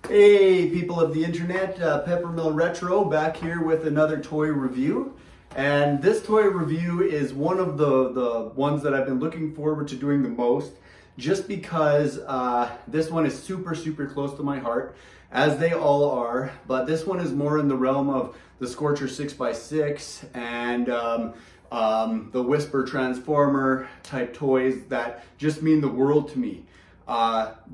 Hey people of the internet, Peppermill Retro back here with another toy review. And this toy review is one of the ones that I've been looking forward to doing the most, just because this one is super close to my heart, as they all are. But this one is more in the realm of the Scorcher 6x6 and the Whisper Transformer type toys that just mean the world to me.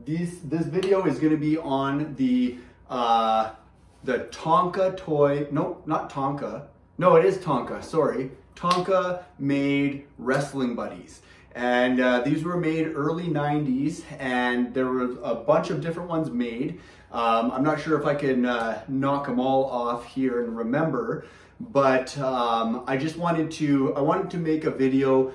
This video is going to be on the Tonka toy. No, not Tonka. No, it is Tonka. Sorry, Tonka made Wrestling Buddies, and these were made early '90s, and there were a bunch of different ones made. I'm not sure if I can knock them all off here and remember, but I just wanted to make a video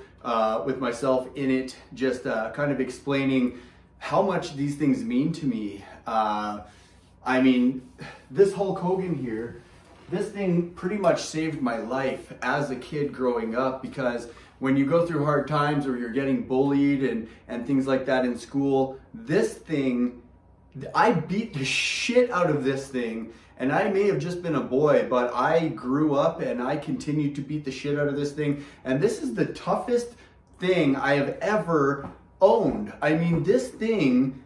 with myself in it, just kind of explaining how much these things mean to me. I mean, this Hulk Hogan here, this thing pretty much saved my life as a kid growing up, because when you go through hard times or you're getting bullied and things like that in school, this thing, I beat the shit out of this thing. And I may have just been a boy, but I grew up and I continued to beat the shit out of this thing. And this is the toughest thing I have ever owned. I mean, this thing,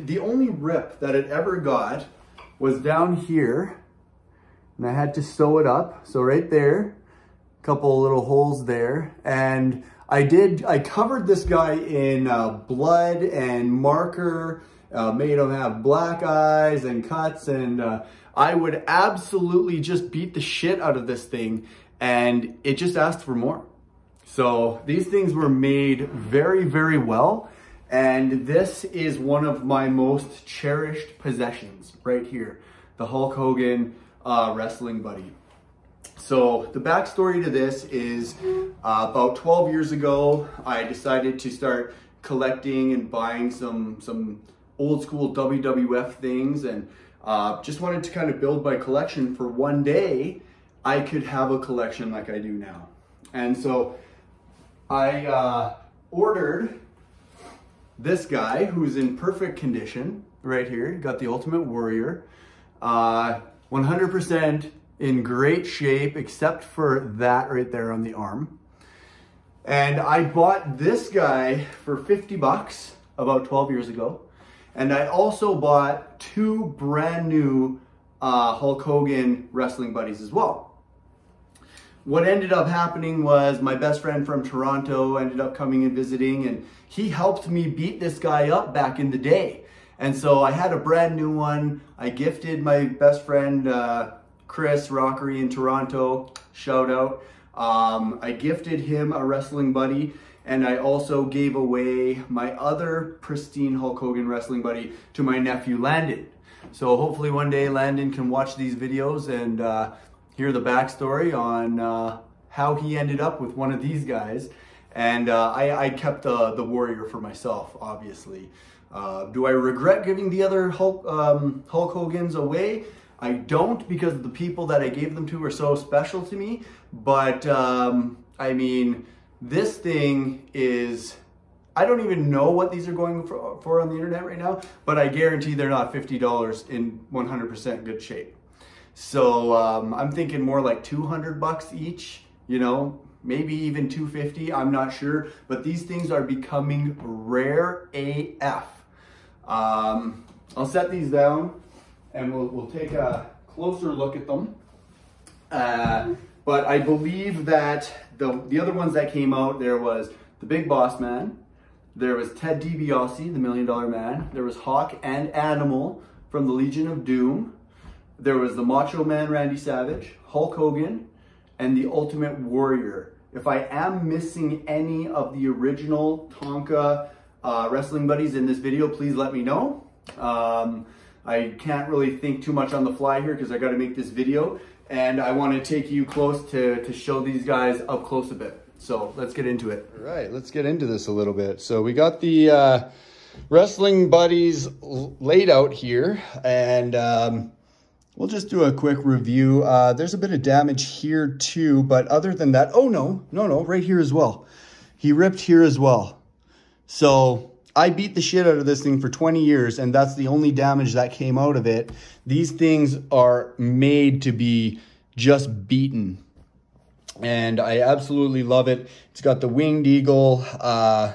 the only rip that it ever got was down here, and I had to sew it up. So right there, a couple little holes there. And I covered this guy in blood and marker, made him have black eyes and cuts, and I would absolutely just beat the shit out of this thing, and it just asked for more. So these things were made very well, and this is one of my most cherished possessions right here, the Hulk Hogan Wrestling Buddy. So the backstory to this is about 12 years ago, I decided to start collecting and buying some old school WWF things, and just wanted to kind of build my collection for one day I could have a collection like I do now. And so I ordered this guy who's in perfect condition right here. Got the Ultimate Warrior, 100% in great shape except for that right there on the arm. And I bought this guy for 50 bucks about 12 years ago. And I also bought two brand new Hulk Hogan Wrestling Buddies as well. What ended up happening was my best friend from Toronto ended up coming and visiting, and he helped me beat this guy up back in the day. And so I had a brand new one. I gifted my best friend, Chris Rockery in Toronto, shout out. I gifted him a Wrestling Buddy, and I also gave away my other pristine Hulk Hogan Wrestling Buddy to my nephew, Landon. So hopefully one day Landon can watch these videos and hear the backstory on how he ended up with one of these guys. And I kept the Warrior for myself, obviously. Do I regret giving the other Hulk Hogans away? I don't, because the people that I gave them to are so special to me. But I mean, this thing is, I don't even know what these are going for on the internet right now, but I guarantee they're not $50 in 100% good shape. So I'm thinking more like 200 bucks each, you know, maybe even 250, I'm not sure, but these things are becoming rare AF. I'll set these down and we'll take a closer look at them. But I believe that the other ones that came out, there was the Big Boss Man, there was Ted DiBiase, the $1 Million Man, there was Hawk and Animal from the Legion of Doom, there was the Macho Man Randy Savage, Hulk Hogan, and the Ultimate Warrior. If I am missing any of the original Tonka Wrestling Buddies in this video, please let me know. I can't really think too much on the fly here because I got to make this video, and I want to take you close to show these guys up close a bit. So let's get into it. All right, let's get into this a little bit. So we got the Wrestling Buddies laid out here, and we'll just do a quick review. There's a bit of damage here too, but other than that, oh no, right here as well. He ripped here as well. So I beat the shit out of this thing for 20 years, and that's the only damage that came out of it. These things are made to be just beaten. And I absolutely love it. It's got the Winged Eagle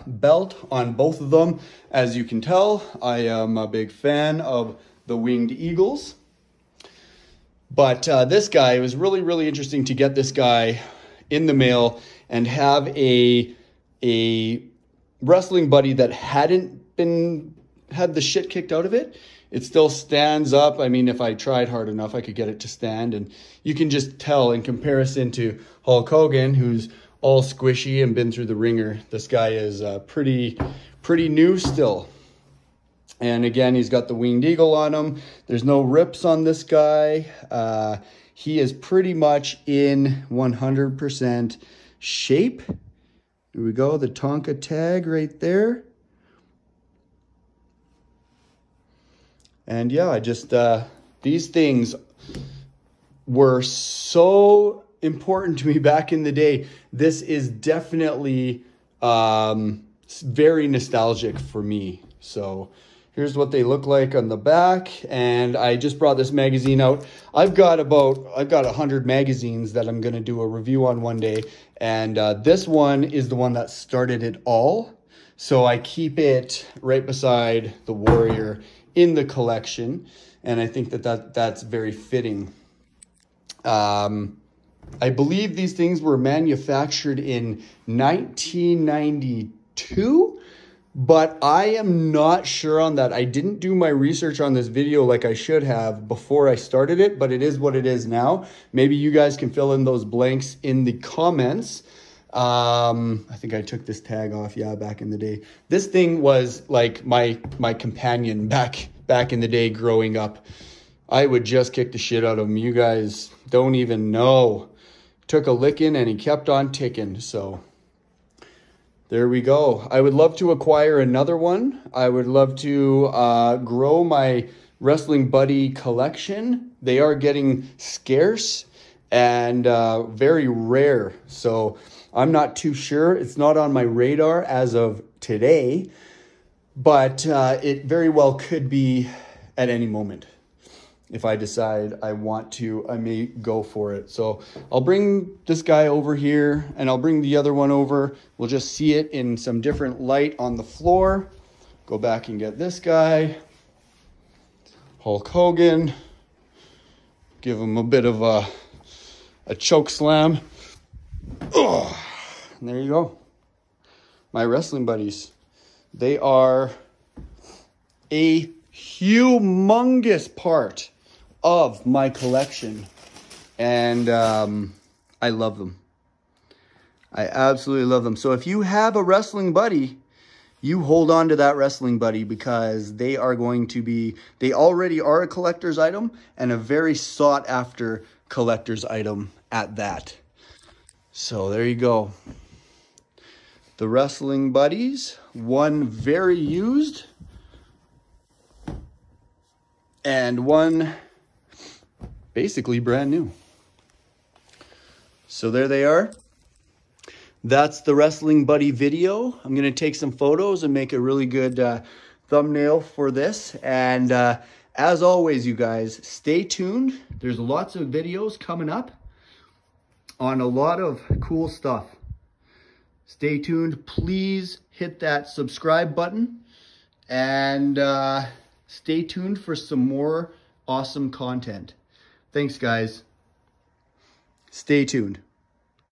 belt on both of them. As you can tell, I am a big fan of the Winged Eagles. But this guy, it was really, really interesting to get this guy in the mail and have a wrestling buddy that hadn't had the shit kicked out of it. It still stands up. I mean, if I tried hard enough, I could get it to stand. And you can just tell in comparison to Hulk Hogan, who's all squishy and been through the ringer, this guy is pretty new still. And again, he's got the Winged Eagle on him. There's no rips on this guy. He is pretty much in 100% shape. Here we go, the Tonka tag right there. And yeah, I just, these things were so important to me back in the day. This is definitely very nostalgic for me. So here's what they look like on the back. And I just brought this magazine out. I've got 100 magazines that I'm going to do a review on one day. And this one is the one that started it all. So I keep it right beside the Warrior in the collection. And I think that's very fitting. I believe these things were manufactured in 1992. But I am not sure on that. I didn't do my research on this video like I should have before I started it, but it is what it is now. Maybe you guys can fill in those blanks in the comments. I think I took this tag off, yeah, back in the day. This thing was like my companion back in the day growing up. I would just kick the shit out of him. You guys don't even know. Took a licking and he kept on ticking, so there we go. I would love to acquire another one. I would love to grow my Wrestling Buddy collection. They are getting scarce and very rare. So I'm not too sure. It's not on my radar as of today, but it very well could be at any moment. If I decide I want to, I may go for it. So I'll bring this guy over here and I'll bring the other one over. We'll just see it in some different light on the floor. Go back and get this guy. Hulk Hogan. Give him a bit of a choke slam. Oh, and there you go. My wrestling buddies. They are a humongous part of my collection, and I love them. I absolutely love them. So if you have a wrestling buddy, you hold on to that wrestling buddy, because they are going to be, they already are a collector's item and a very sought after collector's item at that. So there you go. The wrestling buddies, one very used and one basically brand new. So there they are. That's the Wrestling Buddy video. I'm going to take some photos and make a really good thumbnail for this. And as always, you guys, stay tuned. There's lots of videos coming up on a lot of cool stuff. Stay tuned. Please hit that subscribe button and stay tuned for some more awesome content. Thanks, guys. Stay tuned.